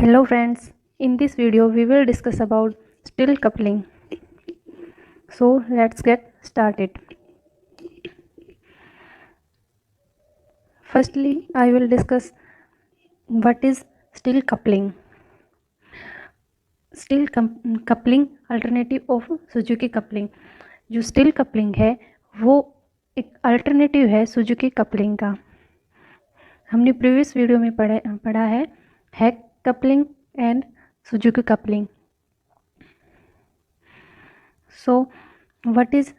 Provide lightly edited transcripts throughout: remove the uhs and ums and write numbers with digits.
Hello friends, in this video we will discuss about still coupling. So let's get started. Firstly, I will discuss what is still coupling. Still coupling alternative of Suzuki coupling. जो still coupling है वो एक alternative है Suzuki coupling का. हमने previous video में पढ़ा है Heck coupling and Suzuki coupling. So what is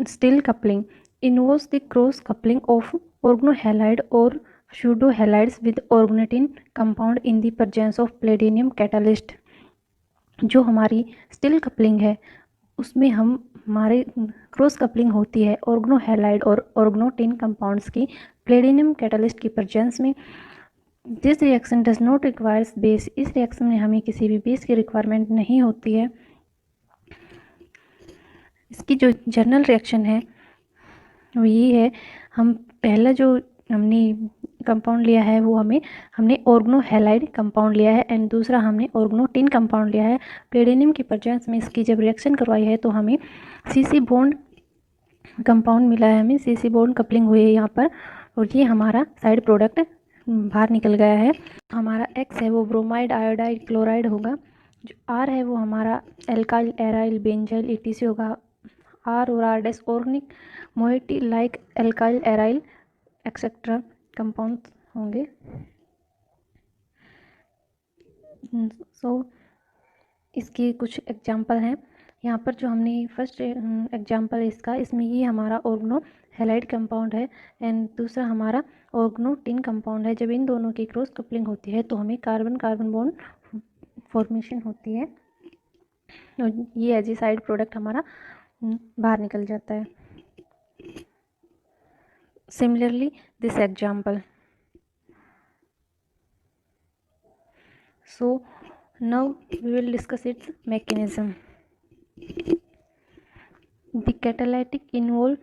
still coupling? Involves the cross coupling of organohalide or pseudohalides with organotin compound in the presence of palladium catalyst. जो हमारी still coupling है उसमें हमारे cross coupling होती है ऑर्गनोहैलाइड और ऑर्गनोटिन compounds की प्लेडिनियम catalyst की प्रेजेंस में. This reaction does not requires base. इस रिएक्शन में हमें किसी भी बेस की रिक्वायरमेंट नहीं होती है. इसकी जो जनरल रिएक्शन है वो ये है, हम पहला जो हमने कंपाउंड लिया है वो हमने ऑर्गनोहैलाइड कंपाउंड लिया है एंड दूसरा हमने ऑर्गनोटिन कंपाउंड लिया है. प्लेडिनियम की प्रेजेंस में इसकी जब रिएक्शन करवाई है तो हमें सीसी बॉन्ड कंपाउंड मिला है, हमें सीसी बॉन्ड कपलिंग हुई है यहाँ पर, और ये हमारा साइड प्रोडक्ट बाहर निकल गया है. हमारा एक्स है वो ब्रोमाइड आयोडाइड क्लोराइड होगा. जो आर है वो हमारा एल्काइल एराइल बेंजाइल ETC होगा. आर और R dash organic moiety like alkyl aryl etcetera compound होंगे. सो इसके कुछ एग्जांपल हैं यहाँ पर. जो हमने फर्स्ट एग्जांपल इसका, इसमें ये हमारा ऑर्गनोहैलाइड कंपाउंड है एंड दूसरा हमारा ऑर्गनोटिन कंपाउंड है. जब इन दोनों की क्रॉस कपलिंग होती है तो हमें कार्बन कार्बन बॉन्ड फॉर्मेशन होती है और ये एज ए साइड प्रोडक्ट हमारा बाहर निकल जाता है. Similarly, this example. So now we will discuss its mechanism. The catalytic involve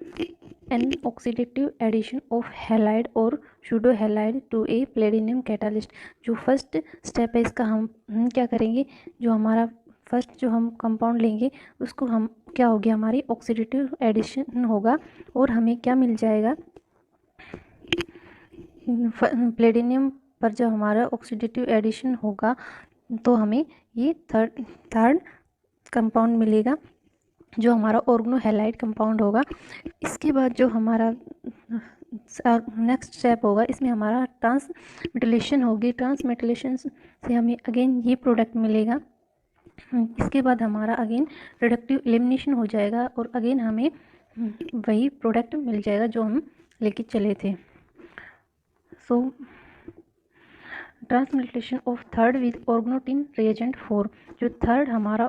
an oxidative addition of halide or pseudohalide to a palladium catalyst. जो फर्स्ट स्टेप है इसका हम क्या करेंगे, जो हमारा फर्स्ट जो हम कंपाउंड लेंगे उसको हम क्या हो गया, हमारी ऑक्सीडेटिव एडिशन होगा और हमें क्या मिल जाएगा, प्लेडिनियम पर जब हमारा ऑक्सीडेटिव एडिशन होगा तो हमें ये थर्ड कंपाउंड मिलेगा जो हमारा ऑर्गनोहैलाइड कंपाउंड होगा. इसके बाद जो हमारा नेक्स्ट स्टेप होगा इसमें हमारा ट्रांसमेटिलेशन होगी. ट्रांसमेटिलेशन से हमें अगेन ये प्रोडक्ट मिलेगा. इसके बाद हमारा अगेन रिडक्टिव एलिमिनेशन हो जाएगा और अगेन हमें वही प्रोडक्ट मिल जाएगा जो हम लेके चले थे. So transmetalation of third with organotin reagent 4. जो थर्ड हमारा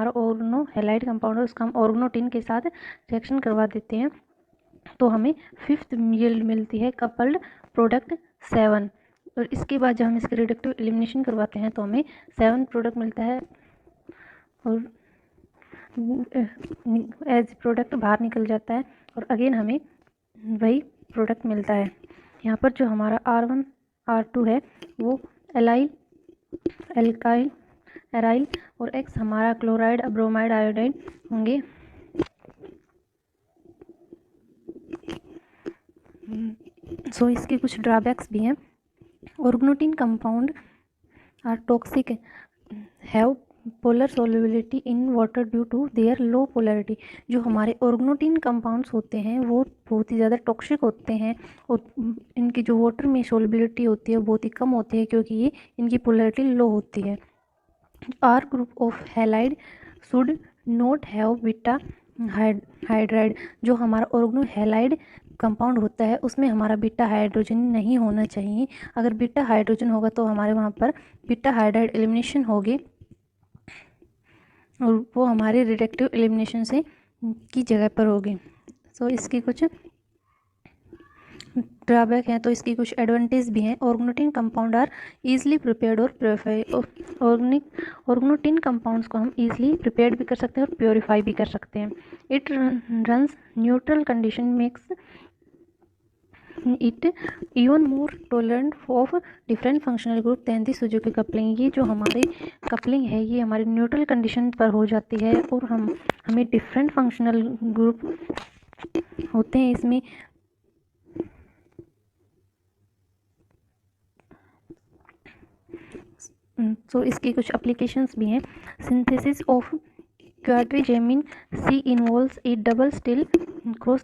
ऑर्गनोहैलाइड कंपाउंड है उसका हम ऑर्गनोटिन के साथ रिएक्शन करवा देते हैं तो हमें फिफ्थ यील्ड मिलती है कपल्ड प्रोडक्ट 7. और इसके बाद जब हम इसके रिडक्टिव एलिमिनेशन करवाते हैं तो हमें 7 प्रोडक्ट मिलता है और एज प्रोडक्ट बाहर निकल जाता है और अगेन हमें वही प्रोडक्ट मिलता है. यहाँ पर जो हमारा R1 R2 है वो एलाइल एल्काइल एराइल और X हमारा क्लोराइड ब्रोमाइड आयोडाइड होंगे. सो इसके कुछ ड्रॉबैक्स भी हैं. Organotin compound are toxic, have polar solubility in water due to their low polarity. जो हमारे ऑर्गनोटिन कंपाउंड्स होते हैं वो बहुत ही ज़्यादा टॉक्सिक होते हैं और इनकी जो वाटर में सोल्युबिलिटी होती है बहुत ही कम होती है क्योंकि ये इनकी पोलरिटी लो होती है. R group of halide should not have beta hydride. जो हमारा ऑर्गनोहैलाइड कंपाउंड होता है उसमें हमारा बीटा हाइड्रोजन नहीं होना चाहिए. अगर बीटा हाइड्रोजन होगा तो हमारे वहाँ पर बीटा हाइड्राइड एलिमिनेशन होगी और वो हमारे रिडक्टिव एलिमिनेशन से की जगह पर होगी. सो इसकी कुछ ड्रॉबैक हैं तो इसकी कुछ एडवांटेज भी हैं. Organotin compound are easily prepared और प्योरीफाई. ऑर्गनोटिन कंपाउंड्स को हम ईजिली प्रिपेयर्ड भी कर सकते हैं और प्योरीफाई भी कर सकते हैं. It runs neutral condition makes it even more tolerant of different functional group than the Suzuki coupling. ये जो हमारी कपलिंग है ये हमारी न्यूट्रल कंडीशन पर हो जाती है और हमें डिफरेंट फंक्शनल ग्रुप होते हैं इसमें। तो इसकी कुछ एप्लीकेशंस भी हैं। Synthesis of quadrigemine C involves a double Stille cross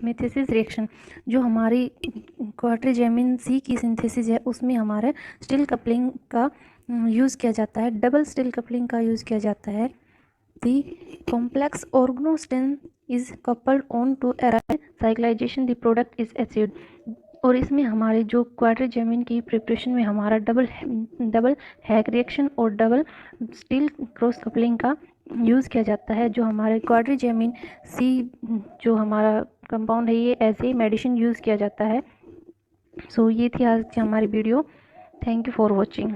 metathesis reaction. जो हमारी क्वाड्रिजेमिन सी की सिंथेसिस है उसमें हमारे स्टिल कपलिंग का यूज़ किया जाता है, डबल स्टिल कपलिंग का यूज़ किया जाता है। The complex organostannane is coupled on to arrive cyclization the product is acid. और इसमें हमारे जो क्वाड्रिजेमिन की प्रिपरेशन में हमारा डबल हैक रिएक्शन और डबल स्टील क्रॉस कपलिंग का यूज़ किया जाता है। जो हमारे क्वाड्रिजेमिन सी जो हमारा कंपाउंड है ये एज ए मेडिसिन यूज़ किया जाता है। सो ये थी आज की हमारी video. Thank you for watching.